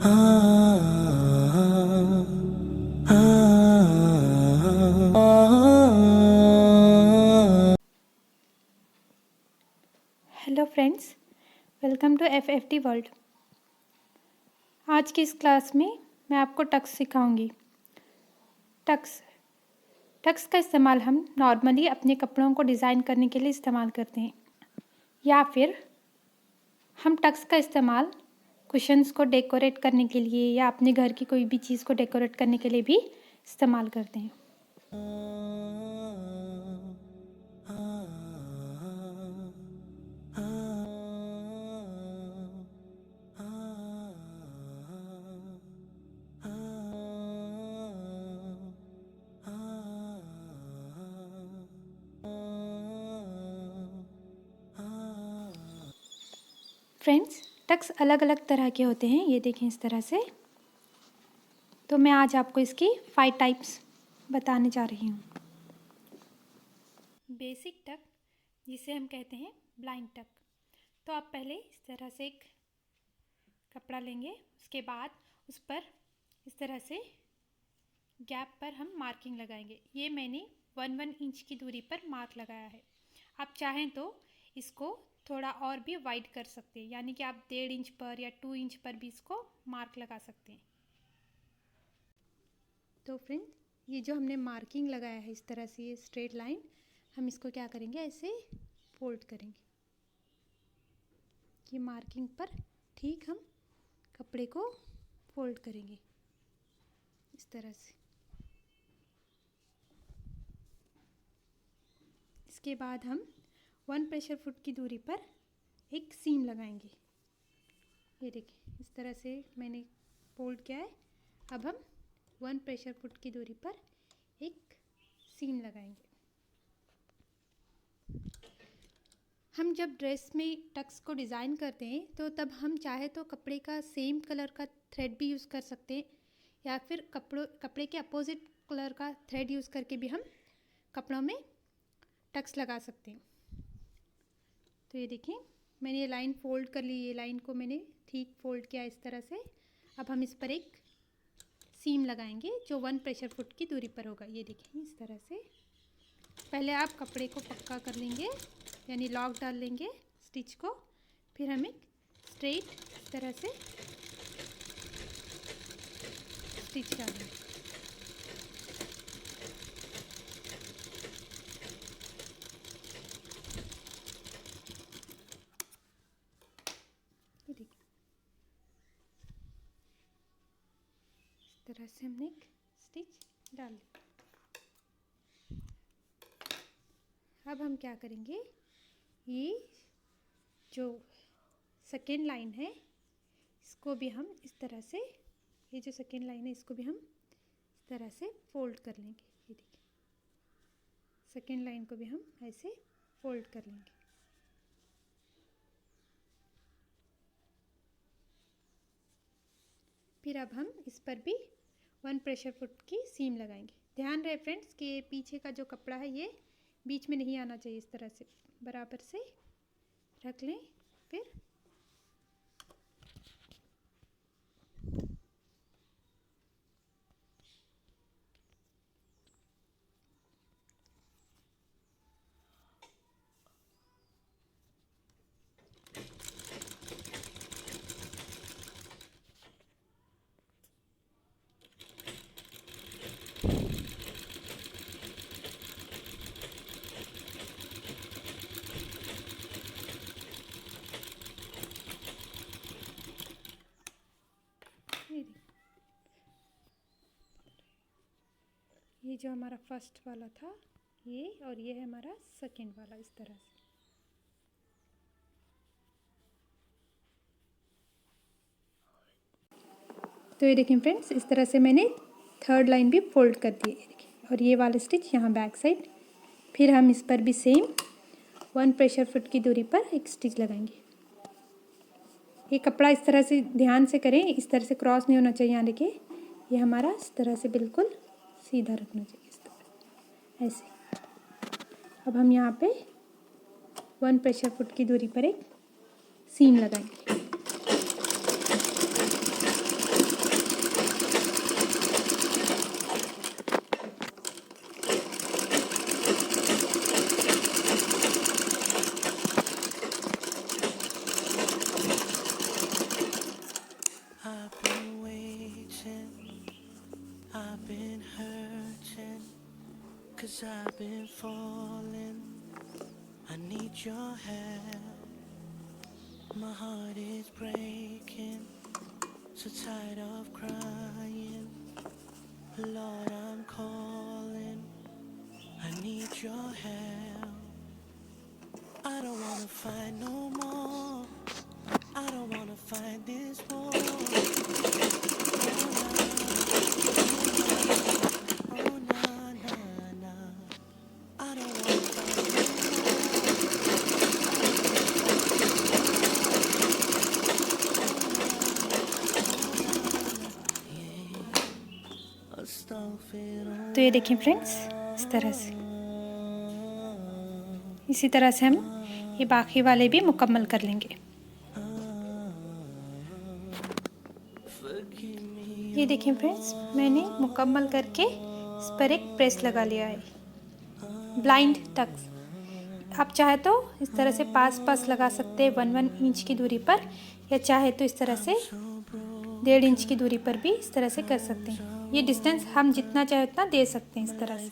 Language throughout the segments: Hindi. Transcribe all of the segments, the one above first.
Hello friends, welcome to FFT world. आज की इस क्लास में मैं आपको टक्स सिखाऊंगी। टक्स का इस्तेमाल हम नॉर्मली अपने कपड़ों को डिज़ाइन करने के लिए इस्तेमाल करते हैं, या फिर हम टक्स का इस्तेमाल कुशन्स को डेकोरेट करने के लिए या अपने घर की कोई भी चीज़ को डेकोरेट करने के लिए भी इस्तेमाल करते हैं। फ्रेंड्स, टक्स अलग अलग तरह के होते हैं। ये देखें इस तरह से। तो मैं आज आपको इसकी 5 टाइप्स बताने जा रही हूँ। बेसिक टक, जिसे हम कहते हैं ब्लाइंड टक। तो आप पहले इस तरह से एक कपड़ा लेंगे, उसके बाद उस पर इस तरह से गैप पर हम मार्किंग लगाएंगे। ये मैंने 1 इंच की दूरी पर मार्क लगाया है। आप चाहें तो इसको थोड़ा और भी वाइड कर सकते हैं, यानी कि आप 1.5 इंच पर या 2 इंच पर भी इसको मार्क लगा सकते हैं। तो फ्रेंड, ये जो हमने मार्किंग लगाया है इस तरह से, ये स्ट्रेट लाइन, हम इसको क्या करेंगे, ऐसे फोल्ड करेंगे कि मार्किंग पर ठीक हम कपड़े को फोल्ड करेंगे इस तरह से। इसके बाद हम 1 प्रेशर फुट की दूरी पर एक सीम लगाएंगे। ये देखिए इस तरह से मैंने फोल्ड किया है। अब हम 1 प्रेशर फुट की दूरी पर एक सीम लगाएंगे। हम जब ड्रेस में टक्स को डिज़ाइन करते हैं तो तब हम चाहे तो कपड़े का सेम कलर का थ्रेड भी यूज़ कर सकते हैं, या फिर कपड़े के अपोजिट कलर का थ्रेड यूज़ करके भी हम कपड़ों में टक्स लगा सकते हैं। तो ये देखिए मैंने ये लाइन फोल्ड कर ली, ये लाइन को मैंने ठीक फोल्ड किया इस तरह से। अब हम इस पर एक सीम लगाएंगे जो 1 प्रेशर फुट की दूरी पर होगा। ये देखिए इस तरह से। पहले आप कपड़े को पक्का कर लेंगे, यानी लॉक डाल लेंगे स्टिच को, फिर हम एक स्ट्रेट इस तरह से स्टिच डालेंगे। ये देखिए इस तरह से हमने एक स्टिच डाल दी। अब हम क्या करेंगे, ये जो सेकेंड लाइन है इसको भी हम इस तरह से, ये जो सेकेंड लाइन है इसको भी हम इस तरह से फोल्ड कर लेंगे। ये देखिए सेकेंड लाइन को भी हम ऐसे फोल्ड कर लेंगे। फिर अब हम इस पर भी 1 प्रेशर फुट की सीम लगाएंगे। ध्यान रहे फ्रेंड्स कि पीछे का जो कपड़ा है ये बीच में नहीं आना चाहिए। इस तरह से बराबर से रख लें। फिर ये जो हमारा फर्स्ट वाला था ये, और ये है हमारा सेकेंड वाला, इस तरह से। तो ये देखिए फ्रेंड्स, इस तरह से मैंने थर्ड लाइन भी फोल्ड कर दी है, देखिए। और ये वाला स्टिच यहाँ बैक साइड। फिर हम इस पर भी सेम 1 प्रेशर फुट की दूरी पर एक स्टिच लगाएंगे। ये कपड़ा इस तरह से ध्यान से करें, इस तरह से क्रॉस नहीं होना चाहिए। यहाँ देखिए ये हमारा इस तरह से बिल्कुल सीधा रखना चाहिए, इस तरह ऐसे। अब हम यहाँ पे 1 प्रेशर फुट की दूरी पर एक सीम लगाएंगे। been hurting, 'cause I've been falling. I need your help. My heart is breaking, so tired of crying. Lord, I'm calling. I need your help. I don't wanna fight no more. I don't wanna fight this war. Oh na na na. I don't wanna fight no more. Astaghfirullah. तो ये देखिए फ्रेंड्स, इस तरह से, इसी तरह से हम ये बाकी वाले भी मुकम्मल कर लेंगे। ये देखिए फ्रेंड्स, मैंने मुकम्मल करके इस पर एक प्रेस लगा लिया है, ब्लाइंड टक्स। आप चाहे तो इस तरह से पास पास लगा सकते हैं 1 इंच की दूरी पर, या चाहे तो इस तरह से 1.5 इंच की दूरी पर भी इस तरह से कर सकते हैं। ये डिस्टेंस हम जितना चाहे उतना दे सकते हैं इस तरह से।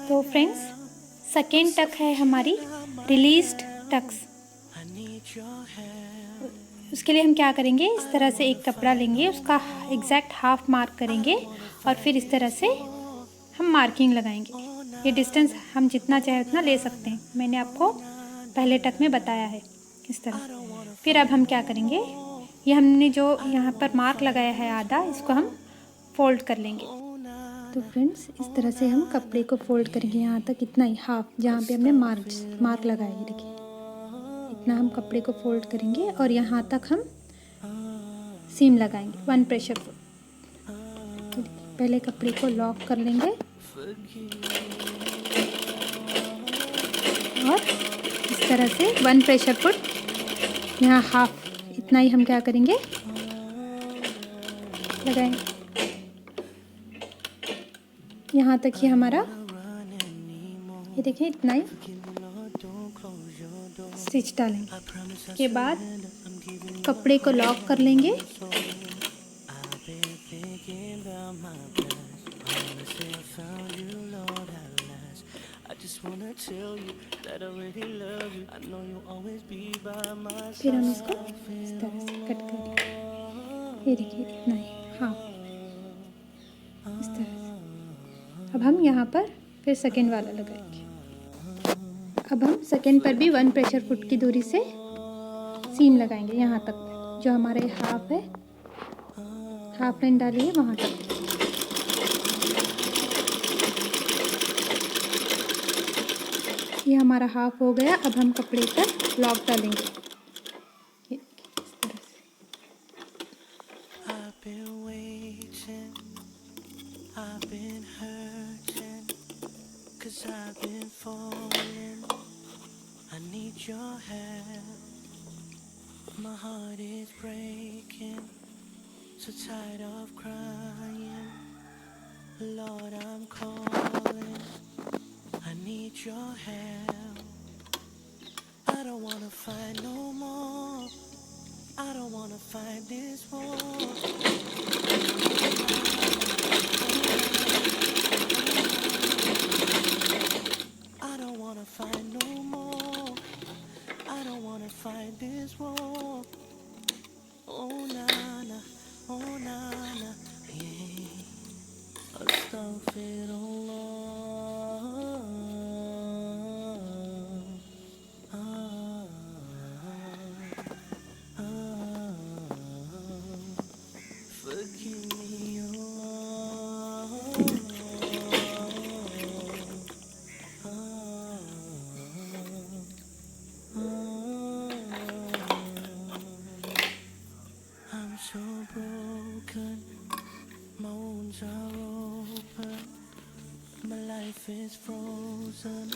तो फ्रेंड्स, सेकेंड टक है हमारी रिलीज्ड टक्स। उसके लिए हम क्या करेंगे, इस तरह से एक कपड़ा लेंगे, उसका एग्जैक्ट हाफ मार्क करेंगे और फिर इस तरह से हम मार्किंग लगाएंगे। ये डिस्टेंस हम जितना चाहे उतना ले सकते हैं, मैंने आपको पहले टक में बताया है इस तरह। फिर अब हम क्या करेंगे, ये हमने जो यहाँ पर मार्क लगाया है आधा, इसको हम फोल्ड कर लेंगे। तो फ्रेंड्स, इस तरह से हम कपड़े को फोल्ड करेंगे यहाँ तक, इतना ही हाफ जहाँ पे हमने मार्क लगाया है, देखिए इतना हम कपड़े को फोल्ड करेंगे और यहाँ तक हम सीम लगाएंगे 1 प्रेशर फुट। पहले कपड़े को लॉक कर लेंगे और इस तरह से 1 प्रेशर फुट, यहाँ हाफ, इतना ही हम क्या करेंगे, लगाएंगे। यहाँ तक ही हमारा, ये देखिए इतना ही स्टिच डालेंगे। के बाद कपड़े को लॉक कर लेंगे फिर हम इसको इस तरह से कट करेंगे। ये देखिए इतना ही, हाँ इस तरह से। अब हम यहाँ पर फिर सेकेंड वाला लगाएंगे। अब हम सेकेंड पर भी 1 प्रेशर फुट की दूरी से सीम लगाएंगे, यहाँ तक जो हमारे हाफ है, हाफ लाइन डालिए वहाँ तक। ये हमारा हाफ हो गया। अब हम कपड़े पर लॉक डालेंगे इस तरह से। My heart is breaking, so tired of crying. Lord, I'm calling. I need your help. I don't wanna fight no more. I don't wanna fight this war. I don't wanna fight no more. I don't wanna fight this war. Oh na na, oh na na, yeah. Astaghfirullah. Forgive me, I'm so broken, my wounds are open, my life is frozen.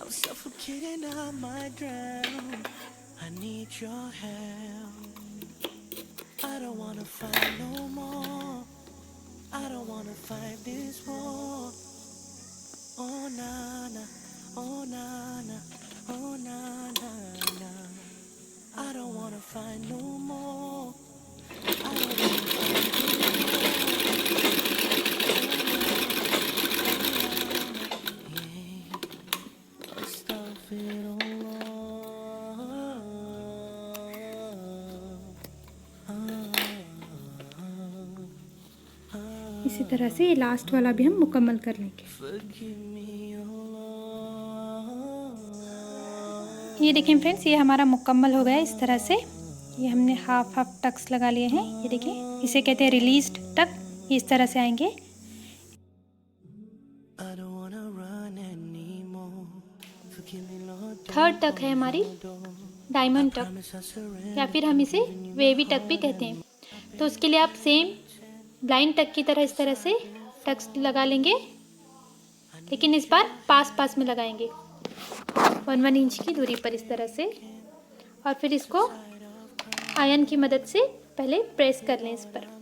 I'm suffocating, I might drown. I need your help. I don't wanna fight no more. I don't wanna fight this war. Oh na na, oh na na, oh na na na. I don't wanna fight no more. I don't wanna fight इसी तरह से ये लास्ट वाला भी हम मुकम्मल कर लेंगे। ये देखिए फ्रेंड्स, ये हमारा मुकम्मल हो गया इस तरह से। ये हमने हाफ हाफ टक्स लगा लिए हैं। ये देखिए, इसे कहते हैं रिलीज्ड टक। ये इस तरह से आएंगे। थर्ड टक है हमारी डायमंड टक, या फिर हम इसे वेवी टक भी कहते हैं। तो उसके लिए आप सेम ब्लाइंड टक की तरह इस तरह से टक्स लगा लेंगे, लेकिन इस बार पास पास में लगाएंगे 1 इंच की दूरी पर इस तरह से। और फिर इसको आयरन की मदद से पहले प्रेस कर लें इस पर।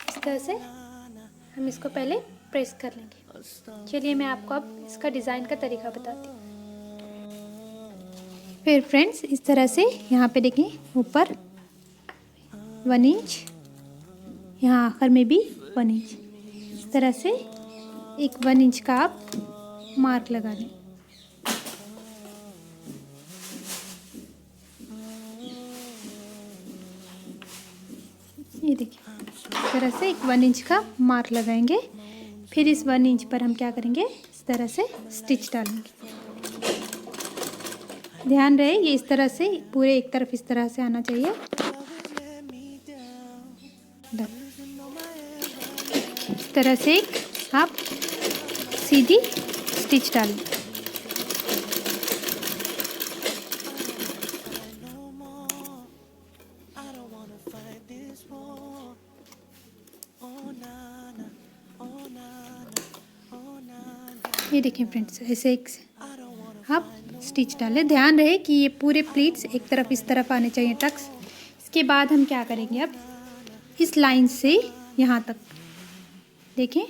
इस तरह से हम इसको पहले प्रेस कर लेंगे। चलिए मैं आपको अब इसका डिज़ाइन का तरीका बताती हूँ। फिर फ्रेंड्स, इस तरह से यहाँ पे देखें, ऊपर 1 इंच, यहाँ आखिर में भी 1 इंच, इस तरह से एक 1 इंच का आप मार्क लगा लें। ये देखिए, इस तरह से एक 1 इंच का मार्क लगाएंगे। फिर इस 1 इंच पर हम क्या करेंगे, इस तरह से स्टिच डालेंगे। ध्यान रहे ये इस तरह से पूरे एक तरफ इस तरह से आना चाहिए। इस तरह से एक आप सीधी स्टिच डालें। ये देखिए फ्रेंड्स, ऐसे एक आप स्टिच डालें। ध्यान रहे कि ये पूरे प्लीट्स एक तरफ इस तरफ आने चाहिए टक्स। इसके बाद हम क्या करेंगे, अब इस लाइन से यहाँ तक देखें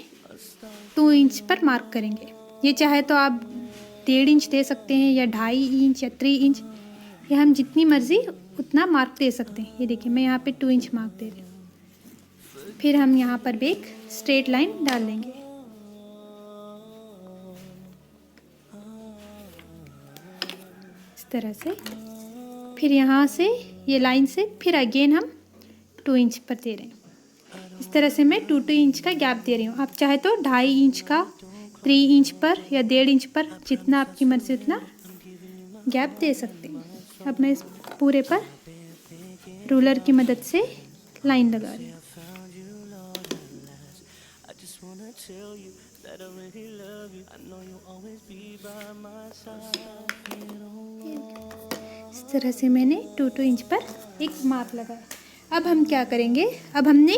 2 इंच पर मार्क करेंगे। ये चाहे तो आप 1.5 इंच दे सकते हैं, या 2.5 इंच या 3 इंच, या हम जितनी मर्ज़ी उतना मार्क दे सकते हैं। ये देखिए, मैं यहाँ पे 2 इंच मार्क दे रही हूँ। फिर हम यहाँ पर भी एक स्ट्रेट लाइन डाल लेंगे। तरह से फिर यहाँ से ये लाइन से फिर अगेन हम 2 इंच पर दे रहे हैं। इस तरह से मैं 2 इंच का गैप दे रही हूँ। आप चाहे तो 2.5 इंच का 3 इंच पर या 1.5 इंच पर, जितना आपकी मर्जी उतना गैप दे सकते हैं। अब मैं इस पूरे पर रूलर की मदद से लाइन लगा रही हूँ। इस तरह से मैंने 2 इंच पर एक मार्क लगाया। अब हम क्या करेंगे, अब हमने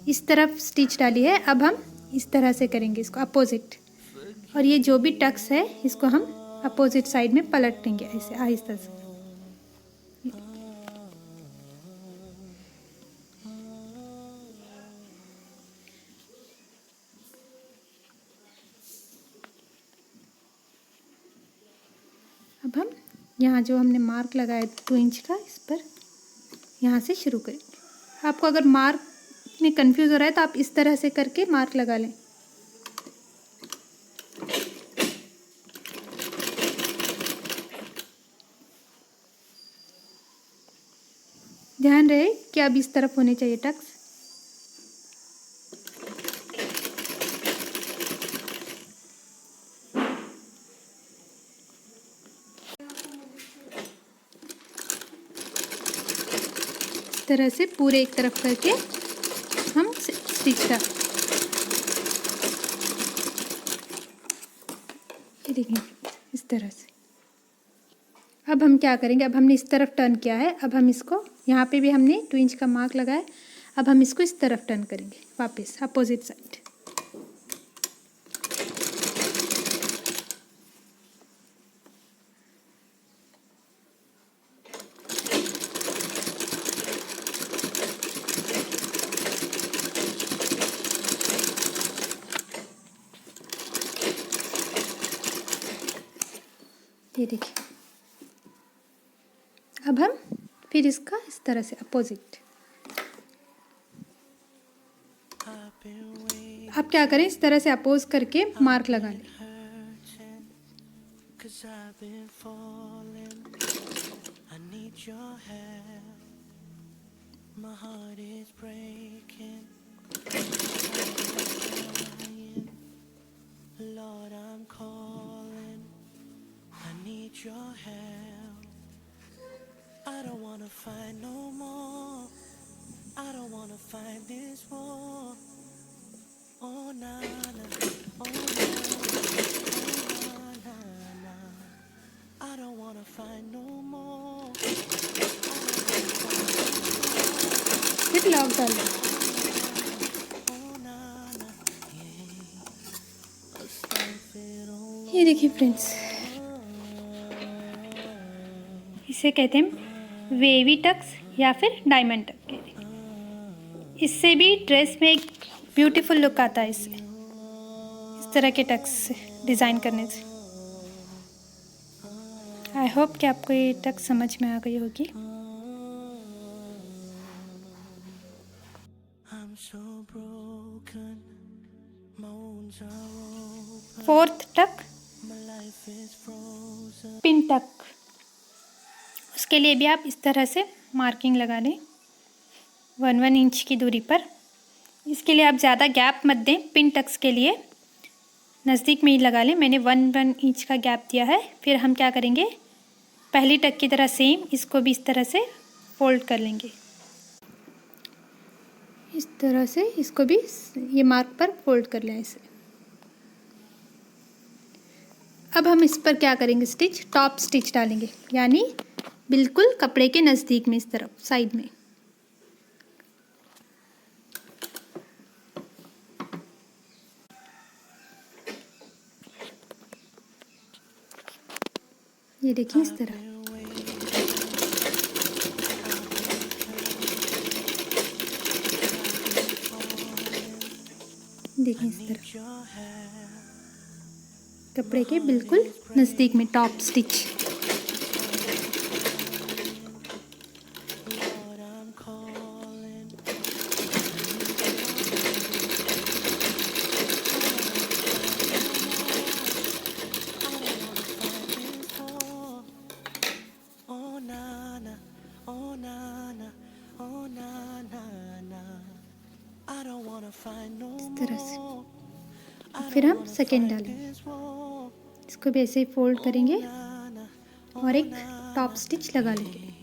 इस तरफ स्टिच डाली है, अब हम इस तरह से करेंगे इसको अपोजिट। और ये जो भी टक्स है इसको हम अपोजिट साइड में पलट देंगे ऐसे आहिस्ता से। अब हम यहाँ जो हमने मार्क लगाया 2 इंच का, इस पर यहाँ से शुरू करेंगे। आपको अगर मार्क में कंफ्यूज हो रहा है तो आप इस तरह से करके मार्क लगा लें। ध्यान रहे कि अब इस तरफ होने चाहिए टक्स। इस तरह से पूरे एक तरफ करके हम स्टिच डाल। देखिए इस तरह से। अब हम क्या करेंगे, अब हमने इस तरफ टर्न किया है, अब हम इसको यहाँ पे भी हमने 2 इंच का मार्क लगाया, अब हम इसको इस तरफ टर्न करेंगे वापस अपोजिट साइड। ये देखिए, अब हम फिर इसका इस तरह से अपोजिट। आप क्या करें, इस तरह से अपोज करके मार्क लगा लें। I don't wanna fight no more. I don't wanna fight this war. Oh na na, oh na na, na. I don't wanna fight no more. फिर लॉक डाल लें। Oh na na, yeah. ये देखिए फ्रेंड्स, इसे कहते हैं वेवी टक्स या फिर डायमंड टक के। इससे भी ड्रेस में एक ब्यूटीफुल लुक आता है इससे, इस तरह के टक्स से डिज़ाइन करने से। आई होप कि आपको ये टक समझ में आ गई होगी। फोर्थ टक पिन टक, उसके लिए भी आप इस तरह से मार्किंग लगा लें 1 इंच की दूरी पर। इसके लिए आप ज़्यादा गैप मत दें, पिन टक्स के लिए नज़दीक में ही लगा लें। मैंने 1 इंच का गैप दिया है। फिर हम क्या करेंगे, पहली टक की तरह सेम इसको भी इस तरह से फोल्ड कर लेंगे। इस तरह से इसको भी ये मार्क पर फोल्ड कर लें इसे। अब हम इस पर क्या करेंगे, स्टिच टॉप स्टिच डालेंगे, यानी बिल्कुल कपड़े के नज़दीक में इस तरफ साइड में। ये देखिए इस तरह। देखिए इस तरह कपड़े के बिल्कुल नज़दीक में टॉप स्टिच। इस तरह से फिर हम सेकेंड डालेंगे, इसको भी ऐसे ही फोल्ड करेंगे और एक टॉप स्टिच लगा लेंगे।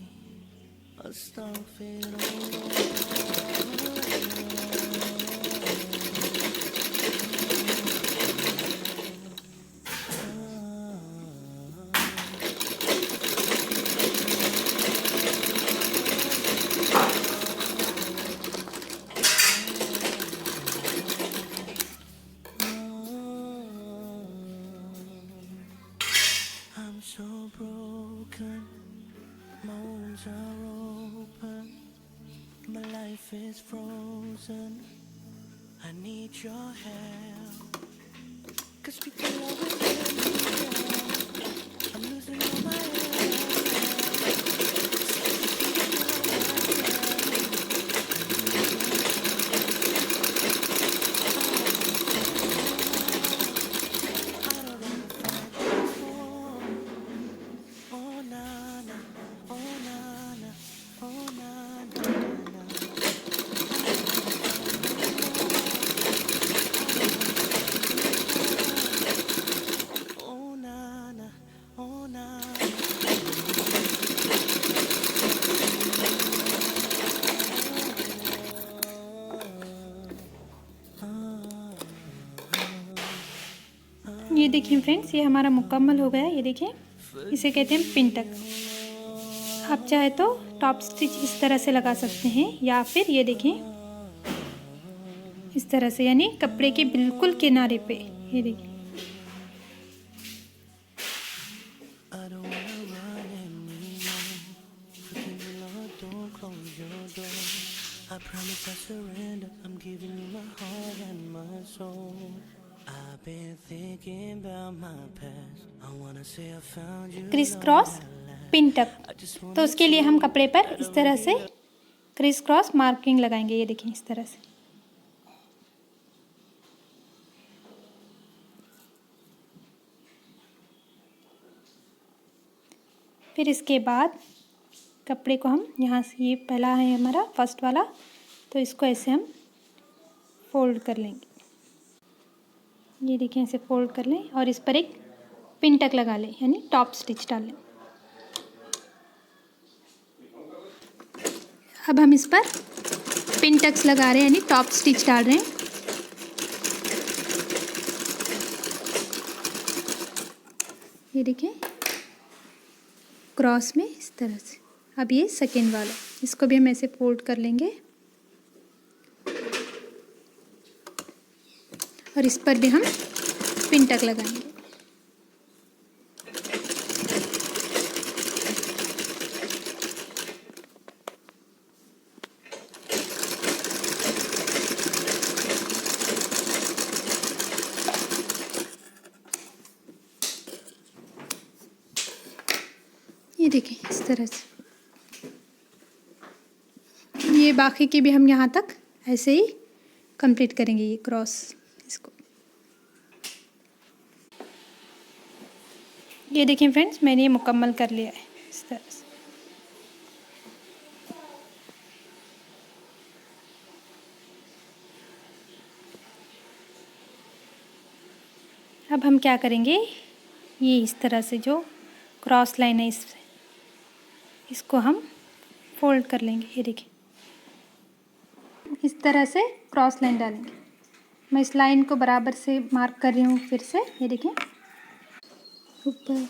So broken, my wounds are open, my life is frozen. I need your help, 'cause people always tell me that I'm losing all my ये देखिए फ्रेंड्स, ये हमारा मुकम्मल हो गया। ये देखिए, इसे कहते हैं पिन-टक। आप चाहे तो टॉप स्टिच इस तरह से लगा सकते हैं, या फिर ये देखें इस तरह से, यानी कपड़े के बिल्कुल किनारे पे। ये देखिए, I don't wanna run anymore. Forgive me, Lord, don't close your door. I promise I surrender. I'm giving you my heart and my soul. I've been thinking about my past. I wanna say I found you. Crisscross pin tuck. I just तो wanna उसके लिए हम कपड़े पर इस तरह से क्रिस क्रॉस मार्किंग लगाएंगे। ये देखिए इस तरह से। फिर इसके बाद कपड़े को हम यहाँ से, ये पहला है हमारा फर्स्ट वाला, तो इसको ऐसे हम फोल्ड कर लेंगे। ये देखिए ऐसे फोल्ड कर लें और इस पर एक पिन-टक लगा लें, यानी टॉप स्टिच डाल लें। अब हम इस पर पिन-टक्स लगा रहे हैं, यानी टॉप स्टिच डाल रहे हैं। ये देखिए क्रॉस में इस तरह से। अब ये सेकेंड वाला, इसको भी हम ऐसे फोल्ड कर लेंगे और इस पर भी हम पिन-टक लगाएंगे। ये देखिए इस तरह से। ये बाकी के भी हम यहाँ तक ऐसे ही कंप्लीट करेंगे, ये क्रॉस इसको। ये देखिए फ्रेंड्स, मैंने ये मुकम्मल कर लिया है इस तरह से। अब हम क्या करेंगे, ये इस तरह से जो क्रॉस लाइन है इसको हम फोल्ड कर लेंगे। ये देखिए इस तरह से क्रॉस लाइन डालेंगे। मैं इस लाइन को बराबर से मार्क कर रही हूँ फिर से। ये देखिए ऊपर,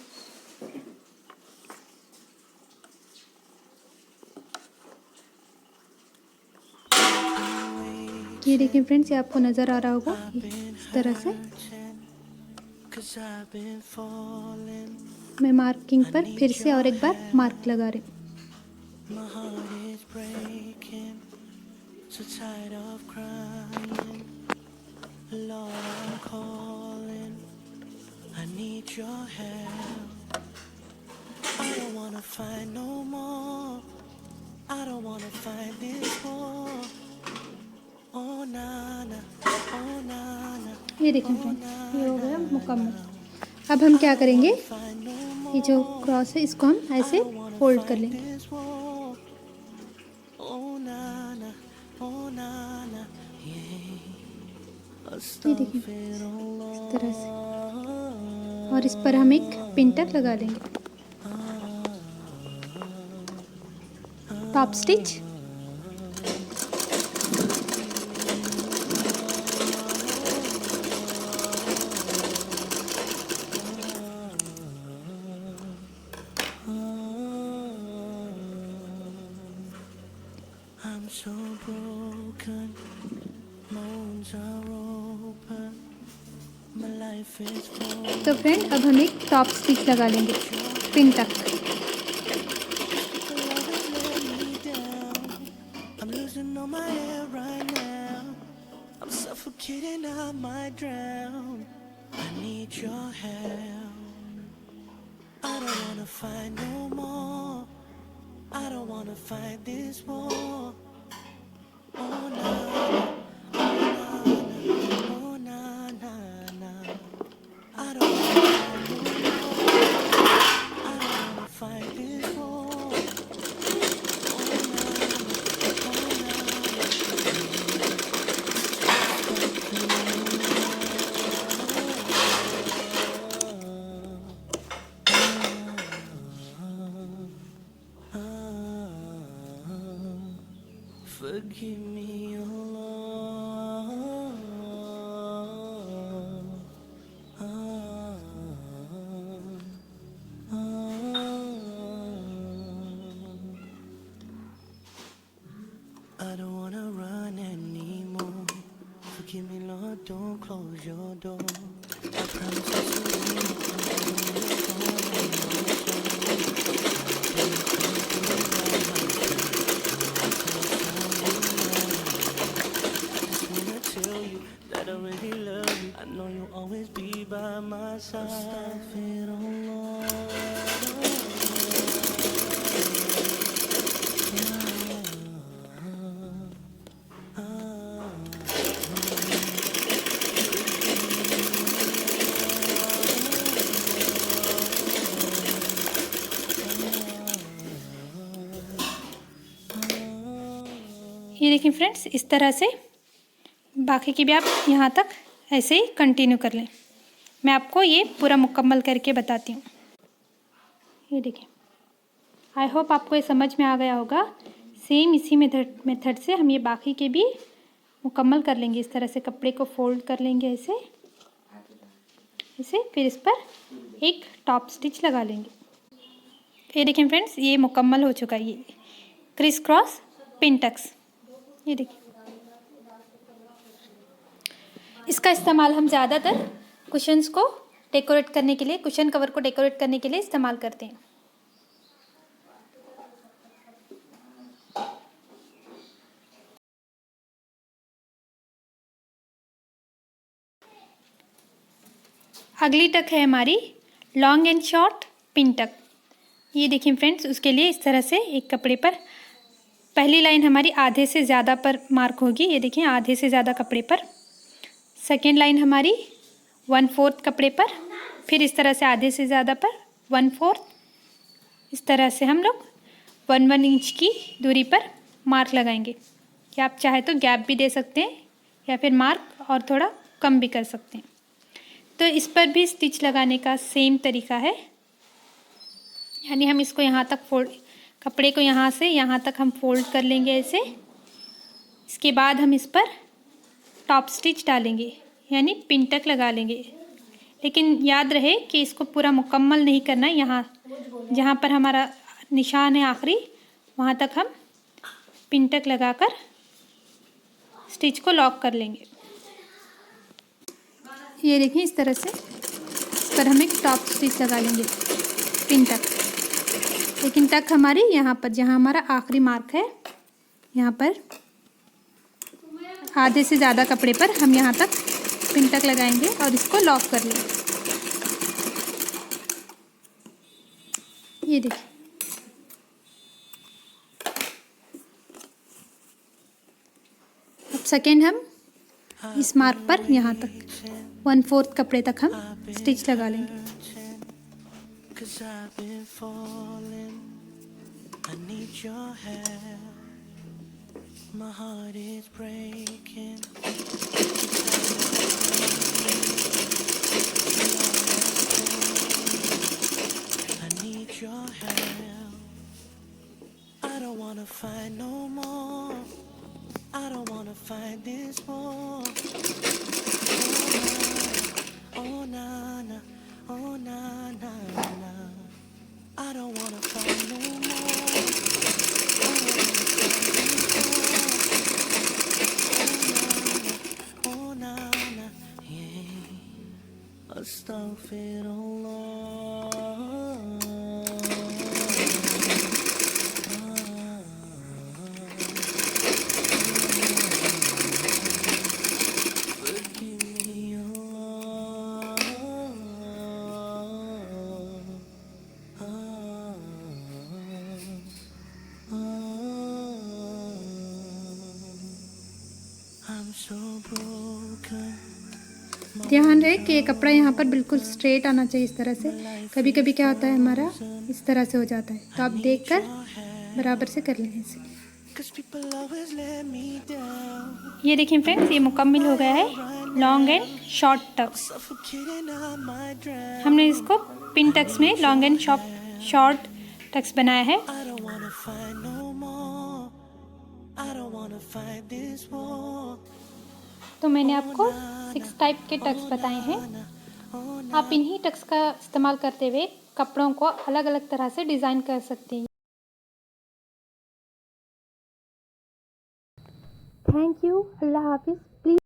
ये देखिए फ्रेंड्स, ये आपको नज़र आ रहा होगा इस तरह से। Cause I've been falling. मैं मार्किंग पर फिर से और एक बार मार्क लगा रही हूँ। My heart is breaking. So tired of crying. Lord, I'm calling. I need your help. I don't wanna fight no more. I don't wanna fight this war. Oh nana, oh nana. ये देखिए फ्रेंड्स, ये हो गया मुकम्मल। अब हम क्या करेंगे, ये जो क्रॉस है इसको हम ऐसे फोल्ड कर लेंगे। This war. Oh nana, oh nana. Yeah. ये देखिए इस तरह से, और इस पर हम एक पिन-टक लगा देंगे। Top stitch. I'm so broken, wounds are open, my life is broken. तो फ्रेंड, अब हम एक टॉप स्टिच लगा लेंगे पिन-टक। I'm losing all my air right now. I'm suffocating, I might drown. I need your help. I don't wanna fight no more. I don't wanna fight this war. Oh na na, oh na na na. I don't wanna fight no more. I don't wanna fight this war. Forgive me, oh Lord. me, Lord, don't close your door. I promise to surrender just wanna tell you that I really love you. I know you'll always be by my side. ये देखिए फ्रेंड्स, इस तरह से बाकी की भी आप यहाँ तक ऐसे ही कंटिन्यू कर लें। मैं आपको ये पूरा मुकम्मल करके बताती हूँ। ये देखिए, आई होप आपको ये समझ में आ गया होगा। सेम इसी मेथड से हम ये बाकी के भी मुकम्मल कर लेंगे। इस तरह से कपड़े को फोल्ड कर लेंगे ऐसे ऐसे, फिर इस पर एक टॉप स्टिच लगा लेंगे। ये देखिए फ्रेंड्स, ये मुकम्मल हो चुका है। ये क्रिस क्रॉस पिन टक्स, ये देखिए। इसका इस्तेमाल हम ज़्यादातर कुशन्स को डेकोरेट करने के लिए, कुशन कवर को डेकोरेट करने के लिए इस्तेमाल करते हैं। अगली टक है हमारी लॉन्ग एंड शॉर्ट पिन टक। ये देखिए फ्रेंड्स, उसके लिए इस तरह से एक कपड़े पर पहली लाइन हमारी आधे से ज़्यादा पर मार्क होगी। ये देखिए, आधे से ज़्यादा कपड़े पर। सेकेंड लाइन हमारी 1/4 कपड़े पर, फिर इस तरह से आधे से ज़्यादा पर 1/4। इस तरह से हम लोग 1 इंच की दूरी पर मार्क लगाएंगे। या आप चाहे तो गैप भी दे सकते हैं या फिर मार्क और थोड़ा कम भी कर सकते हैं। तो इस पर भी स्टिच लगाने का सेम तरीका है। यानी हम इसको यहाँ तक फोल्ड, कपड़े को यहाँ से यहाँ तक हम फोल्ड कर लेंगे ऐसे। इसके बाद हम इस पर टॉप स्टिच डालेंगे, यानी पिन टक लगा लेंगे। लेकिन याद रहे कि इसको पूरा मुकम्मल नहीं करना है। यहाँ जहाँ पर हमारा निशान है आखिरी, वहाँ तक हम पिन टक लगाकर स्टिच को लॉक कर लेंगे। ये देखिए, इस तरह से इस पर हम एक टॉप स्टिच लगा लेंगे, पिन टक। लेकिन टक हमारी यहाँ पर, जहाँ हमारा आखिरी मार्क है, यहाँ पर आधे से ज़्यादा कपड़े पर हम यहाँ तक पिन टक लगाएंगे और इसको लॉक कर लेंगे। ये देखिए, अब सेकेंड हम इस मार्क पर यहाँ तक 1/4 कपड़े तक हम स्टिच लगा लेंगे। Cause I've been falling, I need your help. My heart is breaking. I need your help. I don't wanna fight no more. I don't wanna fight this war. Oh na na, oh na na na. I don't wanna fight no more. Oh na na, yeah. Astaghfirullah. ध्यान रहे कि ये कपड़ा यहाँ पर बिल्कुल स्ट्रेट आना चाहिए। इस तरह से, कभी कभी क्या होता है हमारा इस तरह से हो जाता है, तो आप देखकर बराबर से कर लें इसे। ये देखिए फ्रेंड्स, ये मुकम्मल हो गया है लॉन्ग एंड शॉर्ट टक्स। हमने इसको पिन टक्स में लॉन्ग एंड शॉर्ट टक्स बनाया है। तो मैंने आपको 6 टाइप के टक्स बताए हैं। आप इन्हीं टक्स का इस्तेमाल करते हुए कपड़ों को अलग अलग तरह से डिज़ाइन कर सकते हैं। Thank you. अल्लाह हाफिज़। प्लीज़